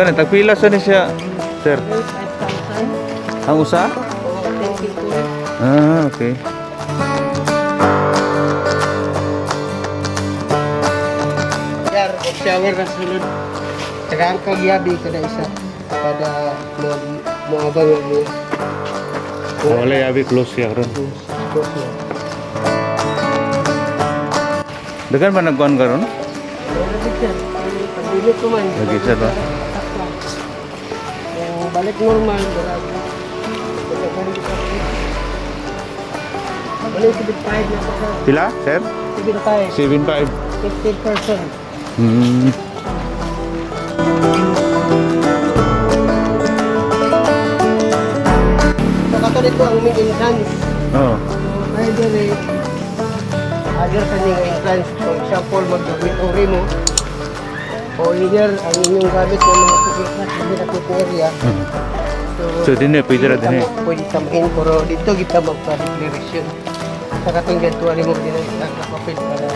Gani, tagpila sa ni siya, sir. 5,000. Ang usa? Oo, 10 people. Ah, okay. Yar, shower na sulod. Tagaan kag yabi kada isa. Kada mo abang mo. Wala yabi close siya ron. Dagan ba nagkuhan ka ron? Pagbilit ko man. Lagi siya ba? Yung balik normal. Balik 75 na pa. Pila, sir? 75. 7.5. 50%. Hmm. So katulad ko ang main entrance. Oo. Ay dire. Agad sa ning entrance. For example, mag-dormitory mo. O either ang inyong gamit ng mga pupikas sa na area. So, din eh, pwede na din eh. Pwede tamahin, pero dito kita magpa-declaration. Sa kating gantuan mo din ang kapapit para...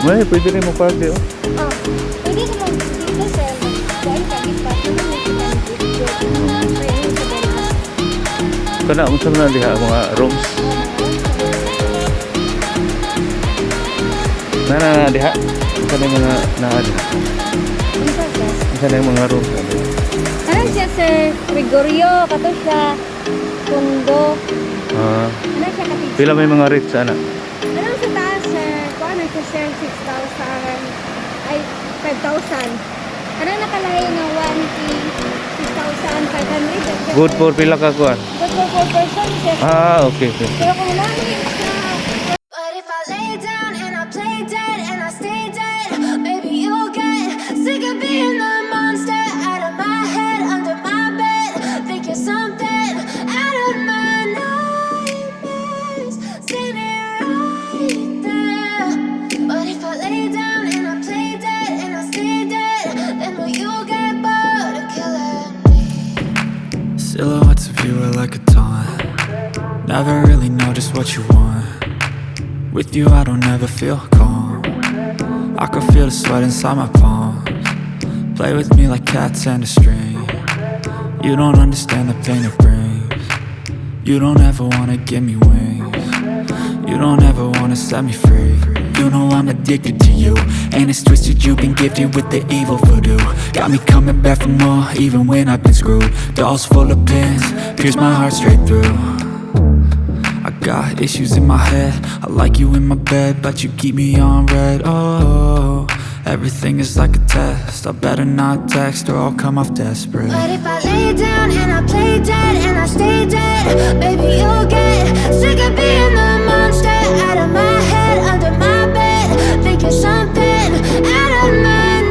May, pwede rin mag-park di oh. Oh, pwede ka mag dito sir. Kuan ka gipa. Kung may kita Kana, unsa na diha mga rooms. Na diha. Unsa na yung mga diha. Unsa na yung mga rooms. Ano siya sir? Gregorio, kato siya. Kondo. Ano siya kapit? Pila may mga rates sana? Ano sa taas sir? Kuan na siya sir 6,000. Ay, 5,000. Ano nakalayo na 1K 6,500. Good for pila ka kuan? Good for 4 person sir. Okay. Pero kung lalo yung But if I lay down and I play dead and I stay dead, maybe you'll get sick of being the monster out of my head, under my bed. Think you're something out of my nightmares, standing right there. But if I lay down and I play dead and I stay dead, then will you get bored of killing me? Silhouettes of you are like a taunt. Never really know just what you want. With you I don't ever feel calm. I can feel the sweat inside my palms. Play with me like cats and a string. You don't understand the pain it brings. You don't ever wanna give me wings. You don't ever wanna set me free. You know I'm addicted to you, and it's twisted, you've been gifted with the evil voodoo. Got me coming back for more, even when I've been screwed. Dolls full of pins, pierce my heart straight through. I got issues in my head, I like you in my bed, but you keep me on red. Oh, everything is like a test, I better not text or I'll come off desperate. But if I lay down and I play dead and I stay dead, baby you'll get sick of being the monster out of my head, under my bed. Think you're something out of my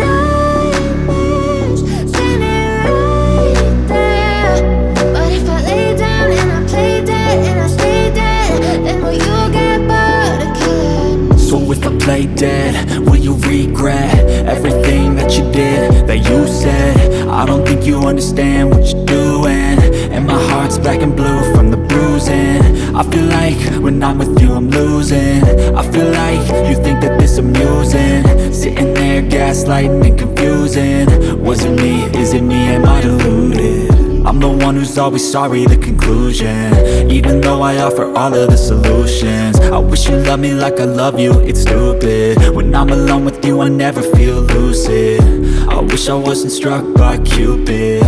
nightmares, standing right there. But if I lay down and I play dead and I stay dead, then will you get bored of killing me? So if I play dead, will you regret everything that you did, that you said? I don't think you understand what you're doing, and my heart's black and blue from the bruising. I feel like when I'm with you I'm losing. I feel like you think that this amusing, sitting there gaslighting and confusing. Was it me? Is it me? Am I deluded? I'm the one who's always sorry, the conclusion. Even though I offer all of the solutions, I wish you loved me like I love you, it's stupid. When I'm alone with you I never feel lucid. I wish I wasn't struck by Cupid.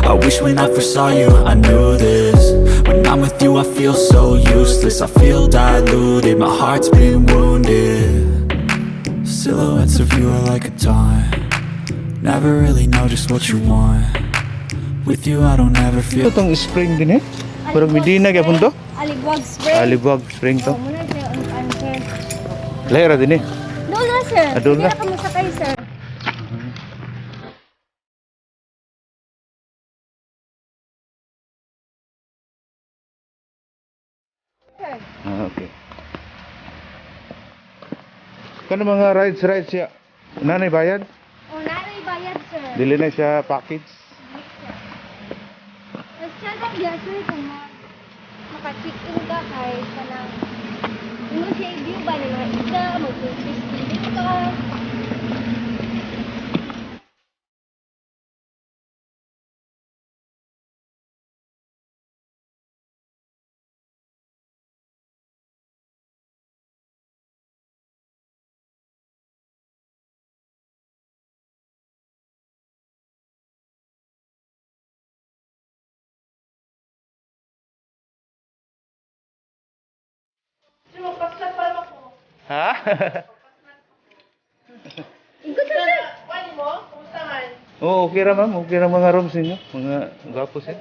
I wish when I first saw you I knew this. When I'm with you I feel so useless, I feel diluted, my heart's been wounded. Silhouettes of you are like a taunt. Never really know just what you want. With you I don't ever feel. Ito tong spring din eh. Parang Medina gyapon to. Aligwag spring. Alibag spring to. Oh, muna siya on sir. Lahira din eh. Doon na sir. Doon na. Hindi na ka masakay sir. Sir. Okay. Kano mga rides siya? Nanay bayad? O naray bayad sir. Dili na siya package. Nagsasak niya sir kung maka-check-in ka kahit kanang ano siya i-view ba ng mga isda, mag-surface dito ka. Ha? Ikaw sir. Oo, okay ra ma'am. Okay ra mga rooms ninyo. Mga gwapo siya.